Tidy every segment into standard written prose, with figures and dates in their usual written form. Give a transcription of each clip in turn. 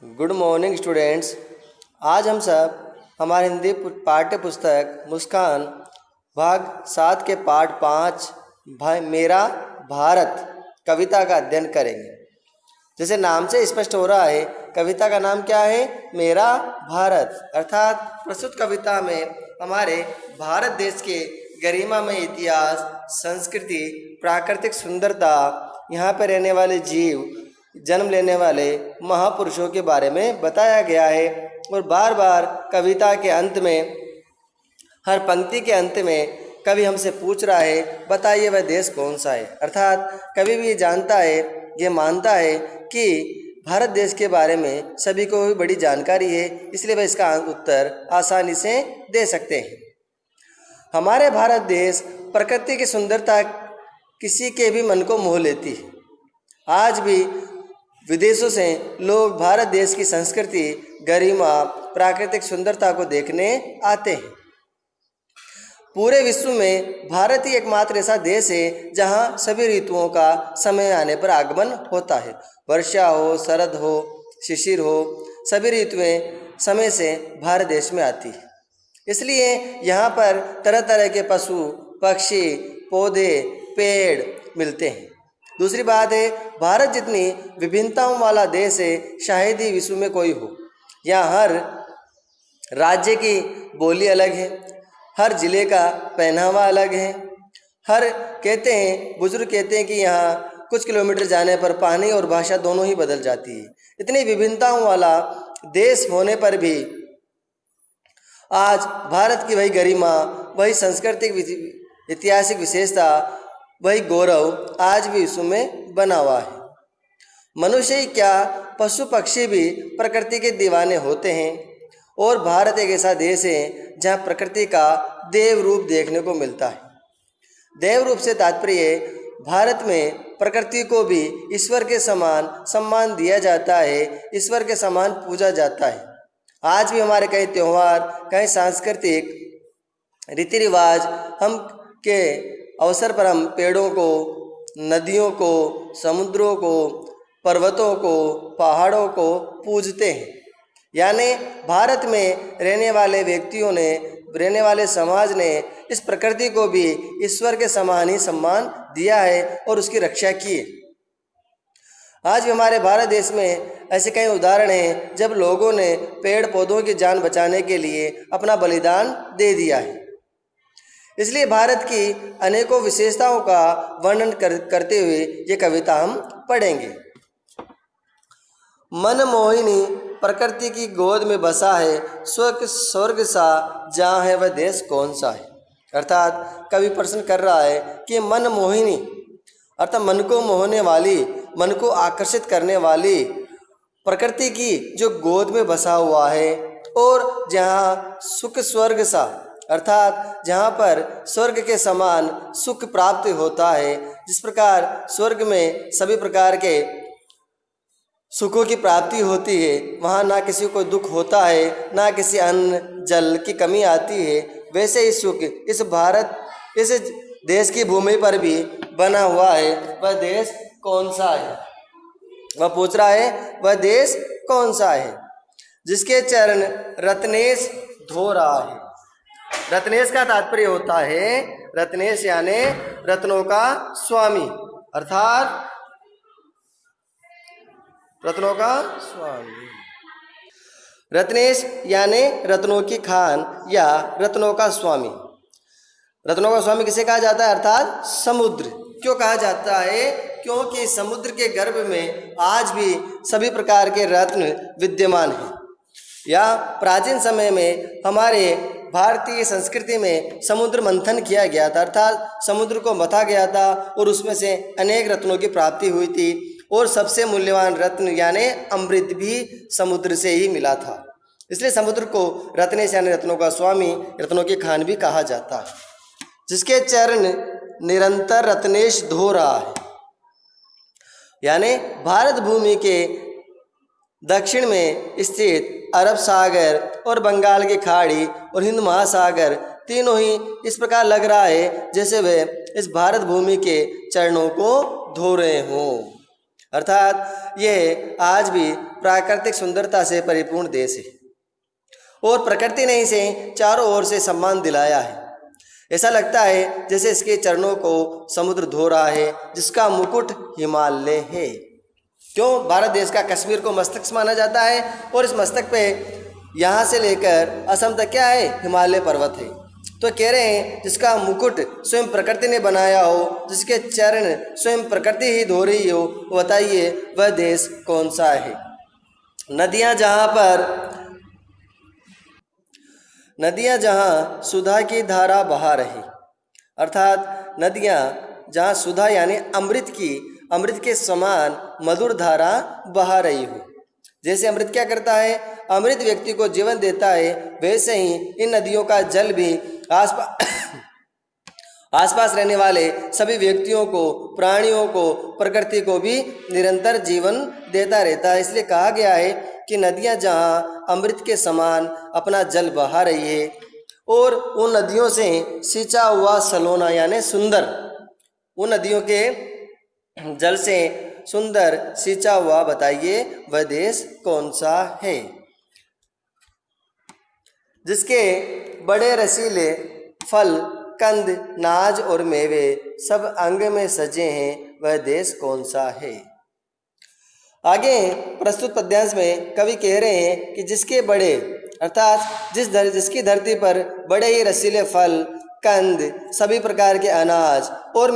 Good morning students. आज हम सब हमारे हिंदी पाठ्य पुस्तक मुस्कान भाग 7 के पाठ 5 भाई मेरा भारत कविता का अध्ययन करेंगे। जैसे नाम से स्पष्ट हो रहा है, कविता का नाम क्या है? मेरा भारत। अर्थात प्रस्तुत कविता में हमारे भारत देश के गरिमामय इतिहास, संस्कृति, प्राकृतिक सुंदरता, यहाँ पर रहने वाले जीव, जन्म लेने वाले महापुरुषों के बारे में बताया गया है। और बार बार कविता के अंत में, हर पंक्ति के अंत में कवि हमसे पूछ रहा है, बताइए वह देश कौन सा है। अर्थात कवि भी जानता है, ये मानता है कि भारत देश के बारे में सभी को भी बड़ी जानकारी है, इसलिए वह इसका उत्तर आसानी से दे सकते हैं। हमारे भारत देश प्रकृति की सुंदरता किसी के भी मन को मोह लेती है। आज भी विदेशों से लोग भारत देश की संस्कृति, गरिमा, प्राकृतिक सुंदरता को देखने आते हैं। पूरे विश्व में भारत ही एकमात्र ऐसा देश है जहां सभी ऋतुओं का समय आने पर आगमन होता है। वर्षा हो, शरद हो, शिशिर हो, सभी ऋतुएं समय से भारत देश में आती है। इसलिए यहाँ पर तरह तरह के पशु, पक्षी, पौधे, पेड़ मिलते हैं। दूसरी बात है, भारत जितनी विभिन्नताओं वाला देश है शायद ही विश्व में कोई हो। यहाँ हर राज्य की बोली अलग है, हर जिले का पहनावा अलग है। बुजुर्ग कहते हैं कि यहाँ कुछ किलोमीटर जाने पर पानी और भाषा दोनों ही बदल जाती है। इतनी विभिन्नताओं वाला देश होने पर भी आज भारत की वही गरिमा, वही सांस्कृतिक ऐतिहासिक विशेषता, वही गौरव आज भी विश्व में बना हुआ है। मनुष्य ही क्या, पशु पक्षी भी प्रकृति के दीवाने होते हैं। और भारत एक ऐसा देश है जहाँ प्रकृति का देव रूप देखने को मिलता है। देव रूप से तात्पर्य भारत में प्रकृति को भी ईश्वर के समान सम्मान दिया जाता है, ईश्वर के समान पूजा जाता है। आज भी हमारे कई त्यौहार, कई सांस्कृतिक रीति रिवाज हम के अवसर पर हम पेड़ों को, नदियों को, समुद्रों को, पर्वतों को, पहाड़ों को पूजते हैं। यानी भारत में रहने वाले व्यक्तियों ने, रहने वाले समाज ने इस प्रकृति को भी ईश्वर के समान ही सम्मान दिया है और उसकी रक्षा की है। आज भी हमारे भारत देश में ऐसे कई उदाहरण हैं जब लोगों ने पेड़ पौधों की जान बचाने के लिए अपना बलिदान दे दिया है। इसलिए भारत की अनेकों विशेषताओं का वर्णन करते हुए ये कविता हम पढ़ेंगे। मन मोहिनी प्रकृति की गोद में बसा है, स्वर्ग सा जहाँ है वह देश कौन सा है। अर्थात कवि प्रश्न कर रहा है कि मन मोहिनी अर्थात मन को मोहने वाली, मन को आकर्षित करने वाली प्रकृति की जो गोद में बसा हुआ है, और जहाँ सुख स्वर्ग सा अर्थात जहाँ पर स्वर्ग के समान सुख प्राप्त होता है। जिस प्रकार स्वर्ग में सभी प्रकार के सुखों की प्राप्ति होती है, वहाँ ना किसी को दुख होता है, ना किसी अन्न जल की कमी आती है, वैसे ही सुख इस देश की भूमि पर भी बना हुआ है। वह देश कौन सा है? वह पूछ रहा है, वह देश कौन सा है? जिसके चरण रत्नेश धो रहा है। रत्नेश का तात्पर्य होता है, रत्नेश यानी रत्नों का स्वामी, अर्थात रत्नों का स्वामी। रत्नेश यानी रत्नों की खान या रत्नों का स्वामी। रत्नों का स्वामी किसे कहा जाता है? अर्थात समुद्र। क्यों कहा जाता है? क्योंकि समुद्र के गर्भ में आज भी सभी प्रकार के रत्न विद्यमान हैं। या प्राचीन समय में हमारे भारतीय संस्कृति में समुद्र मंथन किया गया था, अर्थात समुद्र को मथा गया था और उसमें से अनेक रत्नों की प्राप्ति हुई थी। और सबसे मूल्यवान रत्न यानी अमृत भी समुद्र से ही मिला था। इसलिए समुद्र को रत्नेश यानी रत्नों का स्वामी, रत्नों की खान भी कहा जाता है। जिसके चरण निरंतर रत्नेश धो रहा है, यानी भारत भूमि के दक्षिण में स्थित अरब सागर और बंगाल की खाड़ी और हिंद महासागर तीनों ही इस प्रकार लग रहा है जैसे वे इस भारत भूमि के चरणों को धो रहे हों। अर्थात ये आज भी प्राकृतिक सुंदरता से परिपूर्ण देश है और प्रकृति ने इसे चारों ओर से सम्मान दिलाया है। ऐसा लगता है जैसे इसके चरणों को समुद्र धो रहा है, जिसका मुकुट हिमालय है। क्यों? भारत देश का कश्मीर को मस्तक माना जाता है और इस मस्तक पे यहाँ से लेकर असम तक क्या है? हिमालय पर्वत है। तो कह रहे हैं जिसका मुकुट स्वयं प्रकृति ने बनाया हो, जिसके चरण स्वयं प्रकृति ही धो रही हो, बताइए वह देश कौन सा है? नदियाँ जहाँ सुधा की धारा बहा रही, अर्थात नदियाँ जहाँ सुधा यानी अमृत के समान मधुर धारा बहा रही हो। जैसे अमृत क्या करता है? अमृत व्यक्ति को जीवन देता है, वैसे ही इन नदियों का जल भी आसपास रहने वाले सभी व्यक्तियों को, प्राणियों को, प्रकृति को भी निरंतर जीवन देता रहता है। इसलिए कहा गया है कि नदियाँ जहाँ अमृत के समान अपना जल बहा रही है और उन नदियों से सींचा हुआ सलोना यानी सुंदर, उन नदियों के जल से सुंदर सींचा हुआ, बताइए वह देश कौन सा है? जिसके बड़े रसीले फल, कंद, नाज और मेवे सब अंग में सजे हैं, वह देश कौन सा है? आगे प्रस्तुत पद्यांश में कवि कह रहे हैं कि जिसके बड़े, अर्थात जिसकी धरती पर बड़े ही रसीले फल, कंद, सभी प्रकार के अनाज और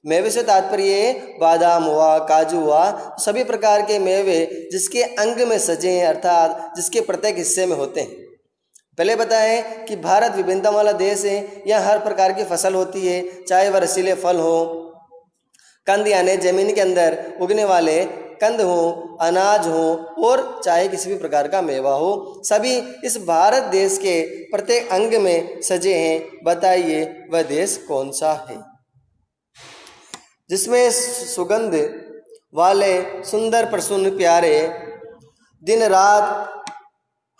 मेवे से तात्पर्य बादाम हुआ, काजू हुआ, सभी प्रकार के मेवे जिसके अंग में सजे हैं, अर्थात जिसके प्रत्येक हिस्से में होते हैं। पहले बताएं कि भारत विभिन्नता वाला देश है। यहाँ हर प्रकार की फसल होती है, चाहे वह रसीले फल हो, कंद यानी जमीन के अंदर उगने वाले कंद हो, अनाज हो, और चाहे किसी भी प्रकार का मेवा हो, सभी इस भारत देश के प्रत्येक अंग में सजे हैं। बताइए वह देश कौन सा है? जिसमें सुगंध वाले सुंदर प्रसून प्यारे दिन रात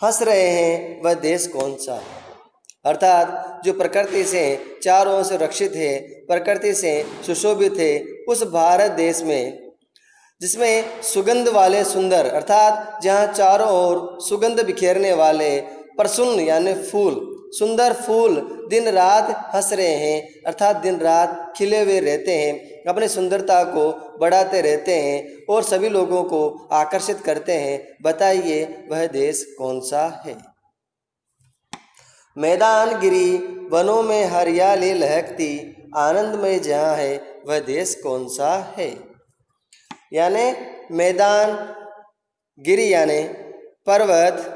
हंस रहे हैं, वह देश कौन सा है? अर्थात जो प्रकृति से चारों ओर से रक्षित है, प्रकृति से सुशोभित है, उस भारत देश में जिसमें सुगंध वाले सुंदर, अर्थात जहाँ चारों ओर सुगंध बिखेरने वाले प्रसून यानी फूल, सुंदर फूल दिन रात हंस रहे हैं, अर्थात दिन रात खिले हुए रहते हैं, अपनी सुंदरता को बढ़ाते रहते हैं और सभी लोगों को आकर्षित करते हैं। बताइए वह देश कौन सा है? मैदान गिरी वनों में हरियाली लहकती, आनंदमय जहाँ है, वह देश कौन सा है? यानी मैदान गिरी यानी पर्वत,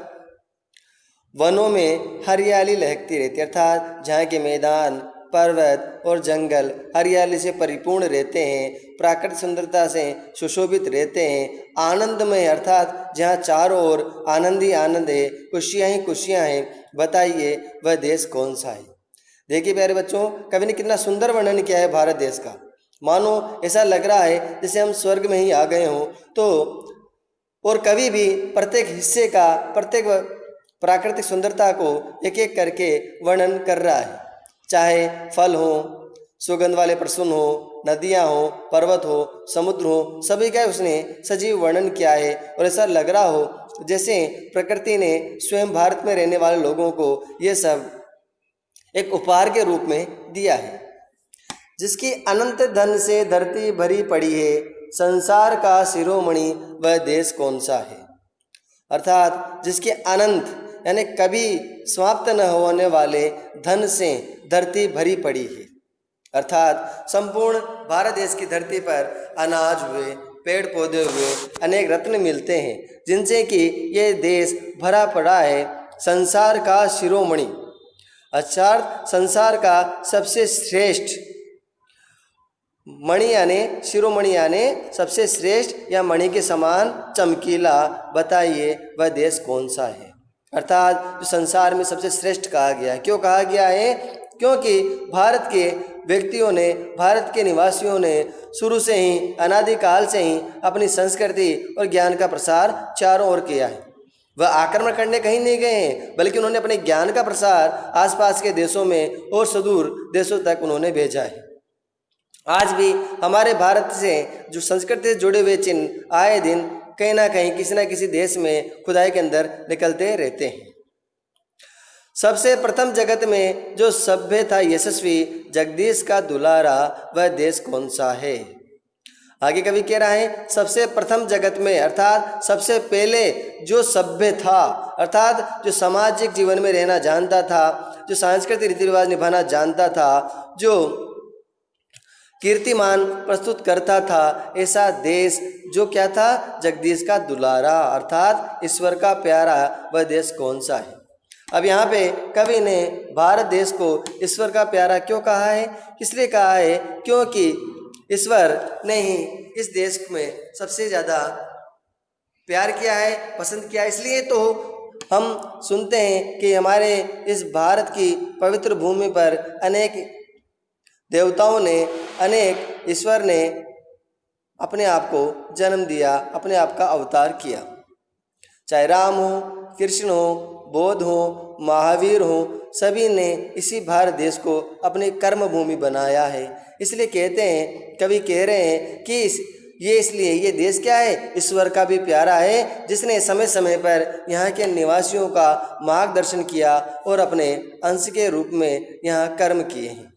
वनों में हरियाली लहकती रहती है, अर्थात जहाँ के मैदान, पर्वत और जंगल हरियाली से परिपूर्ण रहते हैं, प्राकृतिक सुंदरता से सुशोभित रहते हैं, आनंदमय, अर्थात जहाँ चारों ओर आनंद ही आनंद है, खुशियाँ ही खुशियाँ हैं। बताइए वह देश कौन सा है? देखिए प्यारे बच्चों, कवि ने कितना सुंदर वर्णन किया है भारत देश का। मानो ऐसा लग रहा है जैसे हम स्वर्ग में ही आ गए हों। तो और कवि भी प्रत्येक हिस्से का, प्रत्येक प्राकृतिक सुंदरता को एक एक करके वर्णन कर रहा है, चाहे फल हो, सुगंध वाले प्रसून हो, नदियाँ हो, पर्वत हो, समुद्र हो, सभी का उसने सजीव वर्णन किया है। और ऐसा लग रहा हो जैसे प्रकृति ने स्वयं भारत में रहने वाले लोगों को ये सब एक उपहार के रूप में दिया है। जिसकी अनंत धन से धरती भरी पड़ी है, संसार का शिरोमणि, वह देश कौन सा है? अर्थात जिसके अनंत यानी कभी समाप्त न होने वाले धन से धरती भरी पड़ी है, अर्थात संपूर्ण भारत देश की धरती पर अनाज हुए, पेड़ पौधे हुए, अनेक रत्न मिलते हैं, जिनसे कि ये देश भरा पड़ा है। संसार का शिरोमणि, अर्थात संसार का सबसे श्रेष्ठ, मणि यानी शिरोमणि यानी सबसे श्रेष्ठ या मणि के समान चमकीला। बताइए वह देश कौन सा है? अर्थात जो संसार में सबसे श्रेष्ठ कहा गया है। क्यों कहा गया है? क्योंकि भारत के व्यक्तियों ने, भारत के निवासियों ने शुरू से ही, अनादिकाल से ही अपनी संस्कृति और ज्ञान का प्रसार चारों ओर किया है। वह आक्रमण करने कहीं नहीं गए हैं, बल्कि उन्होंने अपने ज्ञान का प्रसार आसपास के देशों में और सुदूर देशों तक उन्होंने भेजा है। आज भी हमारे भारत से जो संस्कृति से जुड़े हुए चिन्ह आए दिन कहीं ना कहीं किसी न किसी देश में खुदाई के अंदर निकलते रहते हैं। सबसे प्रथम जगत में जो सभ्य था यशस्वी, जगदीश का दुलारा, वह देश कौन सा है? आगे कवि कह रहा है सबसे प्रथम जगत में, अर्थात सबसे पहले जो सभ्य था, अर्थात जो सामाजिक जीवन में रहना जानता था, जो सांस्कृतिक रीति रिवाज निभाना जानता था, जो कीर्तिमान प्रस्तुत करता था, ऐसा देश जो क्या था? जगदीश का दुलारा, अर्थात ईश्वर का प्यारा, वह देश कौन सा है? अब यहाँ पे कवि ने भारत देश को ईश्वर का प्यारा क्यों कहा है? इसलिए कहा है क्योंकि ईश्वर ने ही इस देश में सबसे ज़्यादा प्यार किया है, पसंद किया है। इसलिए तो हम सुनते हैं कि हमारे इस भारत की पवित्र भूमि पर अनेक देवताओं ने, अनेक ईश्वर ने अपने आप को जन्म दिया, अपने आप का अवतार किया। चाहे राम हो, कृष्ण हो, बौद्ध हो, महावीर हो, सभी ने इसी भारत देश को अपनी कर्म भूमि बनाया है। इसलिए कहते हैं, कवि कह रहे हैं कि इसलिए ये देश क्या है? ईश्वर का भी प्यारा है, जिसने समय समय पर यहाँ के निवासियों का मार्गदर्शन किया और अपने अंश के रूप में यहाँ कर्म किए हैं।